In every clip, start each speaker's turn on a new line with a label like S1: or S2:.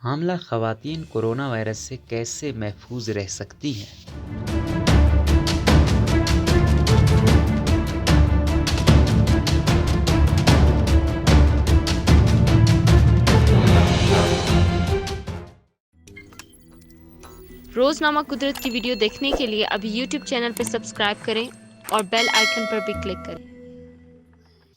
S1: حاملہ خواتین corona virus سے کیسے محفوظ رہ سکتی ہیں؟
S2: روزنامہ قدرت کی ویڈیو دیکھنے کے لیے ابھی یوٹیوب چینل پر سبسکرائب کریں اور بیل آئیکن پر بھی کلک کریں۔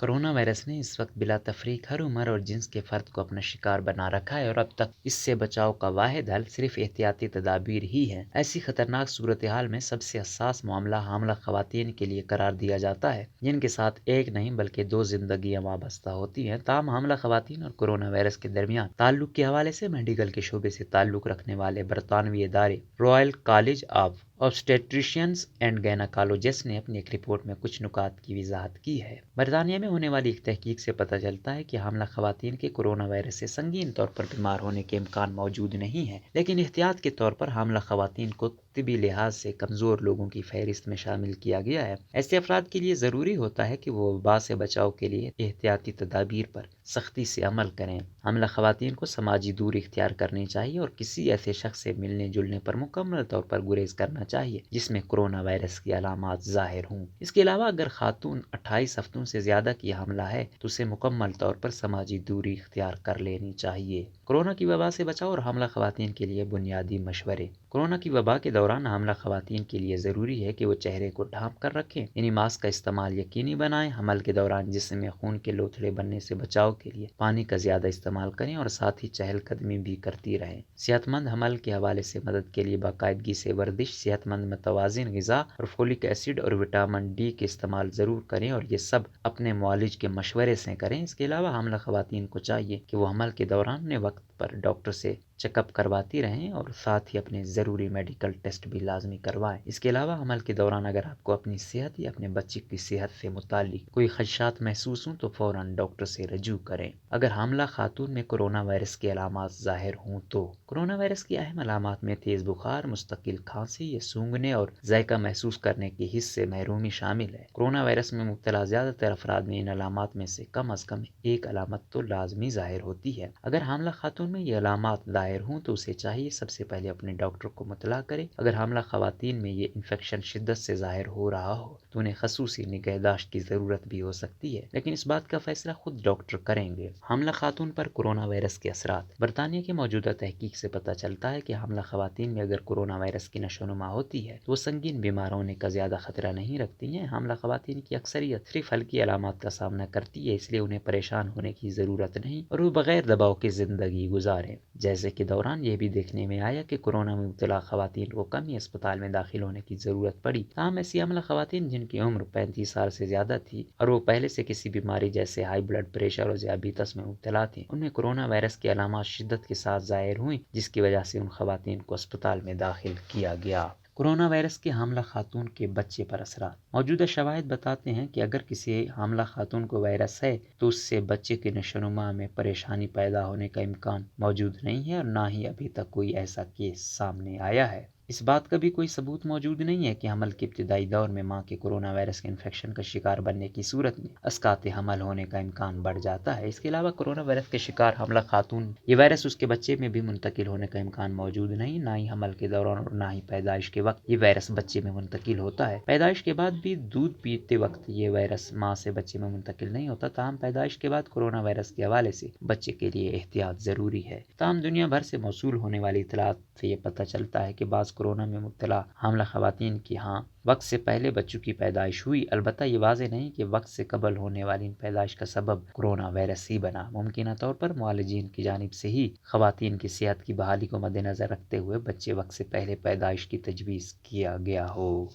S1: کرونا وائرس نے اس وقت بلا تفریق ہر عمر اور جنس کے فرد کو اپنا شکار بنا رکھا ہے اور اب تک اس سے بچاؤ کا واحد حل صرف احتیاطی تدابیر ہی ہے۔ ایسی خطرناک صورتحال میں سب سے حساس معاملہ حاملہ خواتین کے لیے قرار دیا جاتا ہے، جن کے ساتھ ایک نہیں بلکہ دو زندگیاں وابستہ ہوتی ہیں۔ تاہم حاملہ خواتین اور کرونا وائرس کے درمیان تعلق کے حوالے سے میڈیکل کے شعبے سے تعلق رکھنے والے برطانوی ادارے Royal college of آبسٹیٹریشینز and gynaecologist نے اپنی ایک رپورٹ میں کچھ نکات کی وضاحت کی ہے۔ برطانیہ میں ہونے والی ایک تحقیق سے پتہ چلتا ہے کہ حاملہ خواتین کے کرونا وائرس سے سنگین طور پر بیمار ہونے کے امکان موجود نہیں ہے، لیکن احتیاط کے طور پر حاملہ خواتین کو طبی لحاظ سے کمزور لوگوں کی فہرست میں شامل کیا گیا ہے۔ ایسے افراد کے لیے ضروری ہوتا ہے کہ وہ وبا سے بچاؤ کے لیے احتیاطی تدابیر پر سختی سے عمل کریں۔ حاملہ خواتین کو سماجی دوری اختیار کرنی چاہیے اور کسی ایسے شخص سے ملنے جلنے پر مکمل طور پر گریز کرنا چاہیے جس میں کرونا وائرس کی علامات ظاہر ہوں۔ اس کے علاوہ اگر خاتون 28 ہفتوں سے زیادہ کی حاملہ ہے تو اسے مکمل طور پر سماجی دوری اختیار کر لینی چاہیے۔ کورونا کی وبا سے بچاؤ اور حاملہ خواتین کے لیے بنیادی مشورے۔ کورونا کی وبا کے دوران حاملہ خواتین کے لیے ضروری ہے کہ وہ چہرے کو ڈھانپ کر رکھیں، یعنی ماسک کا استعمال یقینی بنائیں۔ حمل کے دوران جسم میں خون کے لوتھڑے بننے سے بچاؤ کے لیے پانی کا زیادہ استعمال کریں اور ساتھ ہی چہل قدمی بھی کرتی رہیں۔ صحت مند حمل کے حوالے سے مدد کے لیے باقاعدگی سے ورزش، صحت مند متوازن غذا اور فولک ایسڈ اور وٹامن ڈی کے استعمال ضرور کریں اور یہ سب اپنے معالج کے مشورے سے کریں۔ اس کے علاوہ حاملہ خواتین کو چاہیے کہ وہ حمل کے دوران اپنے وقت پر ڈاکٹر سے چیک اپ کرواتی رہیں اور ساتھ ہی اپنے ضروری میڈیکل ٹیسٹ بھی لازمی کروائیں۔ اس کے علاوہ حمل کے دوران اگر آپ کو اپنی صحت یا اپنے بچے کی صحت سے متعلق کوئی خدشات محسوس ہوں تو فوراً ڈاکٹر سے رجوع کریں۔ اگر حاملہ خاتون میں کرونا وائرس کی علامات ظاہر ہوں تو کرونا وائرس کی اہم علامات میں تیز بخار، مستقل کھانسی یا سونگھنے اور ذائقہ محسوس کرنے کی حس سے محرومی شامل ہے۔ کرونا وائرس میں مبتلا زیادہ تر افراد میں ان علامات میں سے کم از کم ایک علامت تو لازمی ظاہر ہوتی ہے۔ اگر حاملہ خاتون میں یہ علامات ظاہر ہوں تو اسے چاہیے سب سے پہلے اپنے ڈاکٹر کو مطلع کرے۔ اگر حاملہ خواتین میں یہ انفیکشن شدت سے ظاہر ہو رہا ہو تو انہیں خصوصی نگہداشت کی ضرورت بھی ہو سکتی ہے، لیکن اس بات کا فیصلہ خود ڈاکٹر کریں گے۔ حاملہ خاتون پر کرونا وائرس کے اثرات۔ برطانیہ کی موجودہ تحقیق سے پتہ چلتا ہے کہ حاملہ خواتین میں اگر کرونا وائرس کی نشو و نما ہوتی ہے تو وہ سنگین بیمار ہونے کا زیادہ خطرہ نہیں رکھتی ہیں۔ حاملہ خواتین کی اکثریت صرف ہلکی علامات کا سامنا کرتی ہے، اس لیے انہیں پریشان ہونے کی ضرورت نہیں اور وہ بغیر دباؤ کی زندگی گزاریں۔ جیسے کہ دوران یہ بھی دیکھنے میں آیا کہ کورونا میں مبتلا خواتین کو کم ہی اسپتال میں داخل ہونے کی ضرورت پڑی۔ تاہم ایسی حاملہ خواتین جن کی عمر 35 سال سے زیادہ تھی اور وہ پہلے سے کسی بیماری جیسے ہائی بلڈ پریشر اور ذیابیطس میں مبتلا تھیں، ان میں کورونا وائرس کی علامات شدت کے ساتھ ظاہر ہوئیں، جس کی وجہ سے ان خواتین کو اسپتال میں داخل کیا گیا۔ کورونا وائرس کے حاملہ خاتون کے بچے پر اثرات۔ موجودہ شواہد بتاتے ہیں کہ اگر کسی حاملہ خاتون کو وائرس ہے تو اس سے بچے کی نشو و نما میں پریشانی پیدا ہونے کا امکان موجود نہیں ہے اور نہ ہی ابھی تک کوئی ایسا کیس سامنے آیا ہے۔ اس بات کا بھی کوئی ثبوت موجود نہیں ہے کہ حمل کے ابتدائی دور میں ماں کے کورونا وائرس کے انفیکشن کا شکار بننے کی صورت میں اسقاط حمل ہونے کا امکان بڑھ جاتا ہے۔ اس کے علاوہ کورونا وائرس کے شکار حاملہ خاتون یہ وائرس اس کے بچے میں بھی منتقل ہونے کا امکان موجود نہیں، نہ ہی حمل کے دوران اور نہ ہی پیدائش کے وقت یہ وائرس بچے میں منتقل ہوتا ہے۔ پیدائش کے بعد بھی دودھ پیتے وقت یہ وائرس ماں سے بچے میں منتقل نہیں ہوتا۔ تاہم پیدائش کے بعد کورونا وائرس کے حوالے سے بچے کے لیے احتیاط ضروری ہے۔ تاہم دنیا بھر سے موصول ہونے والی اطلاعات سے یہ پتہ چلتا ہے کہ بعض کورونا میں مبتلا حاملہ خواتین کی وقت سے پہلے بچوں کی پیدائش ہوئی، البتہ یہ واضح نہیں کہ وقت سے قبل ہونے والی ان پیدائش کا سبب کورونا وائرس ہی بنا۔ ممکنہ طور پر معالجین کی جانب سے ہی خواتین کی صحت کی بحالی کو مد نظر رکھتے ہوئے بچے وقت سے پہلے پیدائش کی تجویز کیا گیا ہو۔